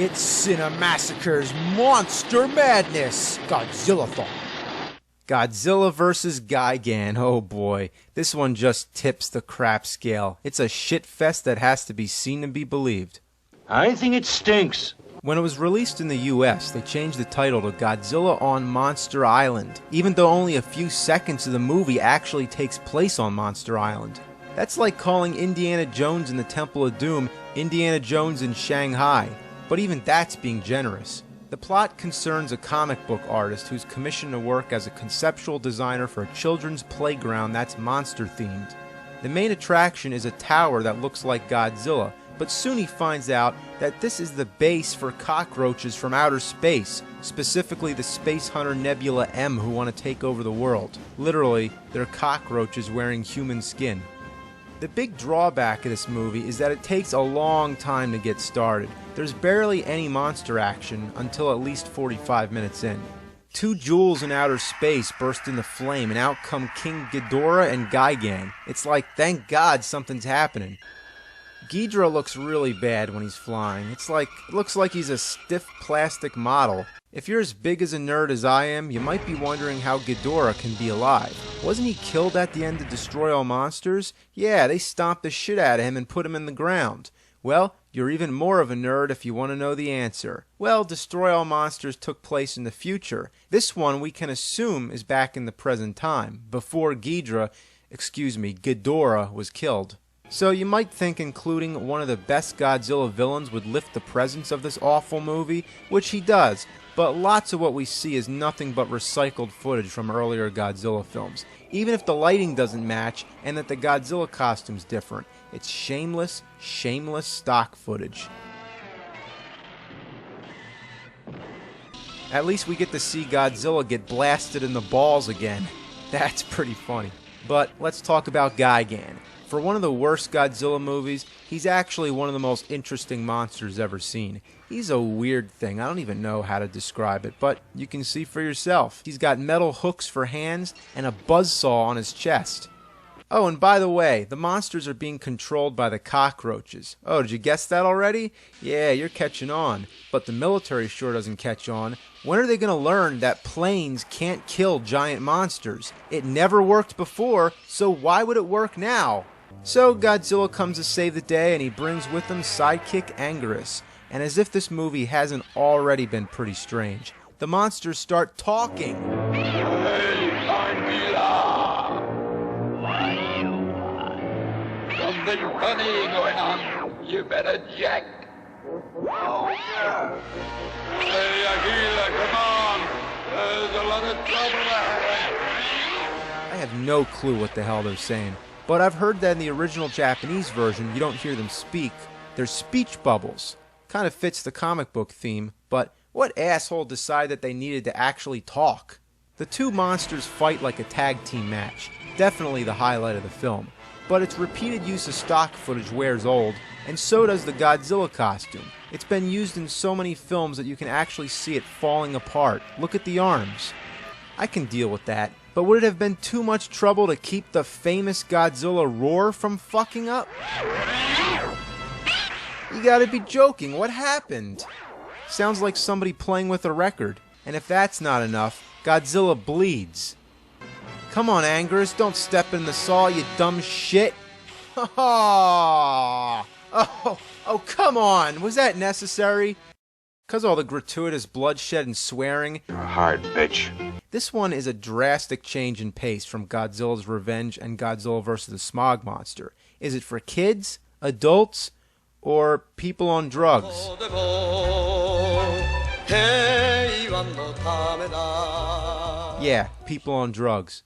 It's Cinemassacre's Monster Madness, GodzillaThoN. Godzilla vs. Gigan, oh boy, this one just tips the crap scale. It's a shitfest that has to be seen to be believed. I think it stinks. When it was released in the US, they changed the title to Godzilla on Monster Island, even though only a few seconds of the movie actually takes place on Monster Island. That's like calling Indiana Jones and the Temple of Doom Indiana Jones in Shanghai, but even that's being generous. The plot concerns a comic book artist who's commissioned to work as a conceptual designer for a children's playground that's monster-themed. The main attraction is a tower that looks like Godzilla, but soon he finds out that this is the base for cockroaches from outer space, specifically the Space Hunter Nebula M who want to take over the world. Literally, they're cockroaches wearing human skin. The big drawback of this movie is that it takes a long time to get started. There's barely any monster action until at least 45 minutes in. Two jewels in outer space burst into flame and out come King Ghidorah and Gigan. It's like, thank God something's happening. Ghidorah looks really bad when he's flying. It looks like he's a stiff plastic model. If you're as big as a nerd as I am, you might be wondering how Ghidorah can be alive. Wasn't he killed at the end of Destroy All Monsters? Yeah, they stomped the shit out of him and put him in the ground. Well, you're even more of a nerd if you want to know the answer. Well, Destroy All Monsters took place in the future. This one we can assume is back in the present time, before Ghidorah was killed. So you might think including one of the best Godzilla villains would lift the presence of this awful movie, which he does, but lots of what we see is nothing but recycled footage from earlier Godzilla films. Even if the lighting doesn't match and that the Godzilla costume's different, it's shameless stock footage. At least we get to see Godzilla get blasted in the balls again. That's pretty funny. But let's talk about Gigan. For one of the worst Godzilla movies, he's actually one of the most interesting monsters ever seen. He's a weird thing. I don't even know how to describe it, but you can see for yourself. He's got metal hooks for hands and a buzzsaw on his chest. Oh, and by the way, the monsters are being controlled by the cockroaches. Oh, did you guess that already? Yeah, you're catching on. But the military sure doesn't catch on. When are they going to learn that planes can't kill giant monsters? It never worked before, so why would it work now? So Godzilla comes to save the day, and he brings with him sidekick Anguirus. And as if this movie hasn't already been pretty strange, the monsters start talking. Hey, Anguilla! What do you want? Something funny going on. You better check. Oh, yeah. Hey, Anguilla, come on. There's a lot of trouble ahead. I have no clue what the hell they're saying. But I've heard that in the original Japanese version, you don't hear them speak. They're speech bubbles. Kind of fits the comic book theme, but what asshole decided that they needed to actually talk? The two monsters fight like a tag team match. Definitely the highlight of the film. But its repeated use of stock footage wears old, and so does the Godzilla costume. It's been used in so many films that you can actually see it falling apart. Look at the arms. I can deal with that. But would it have been too much trouble to keep the famous Godzilla roar from fucking up? You gotta be joking, what happened? Sounds like somebody playing with a record. And if that's not enough, Godzilla bleeds. Come on, Anguirus, don't step in the saw, you dumb shit. Oh, come on, was that necessary? 'Cause all the gratuitous bloodshed and swearing. You're a hard bitch. This one is a drastic change in pace from Godzilla's Revenge and Godzilla vs. the Smog Monster. Is it for kids, adults, or people on drugs? Yeah, people on drugs.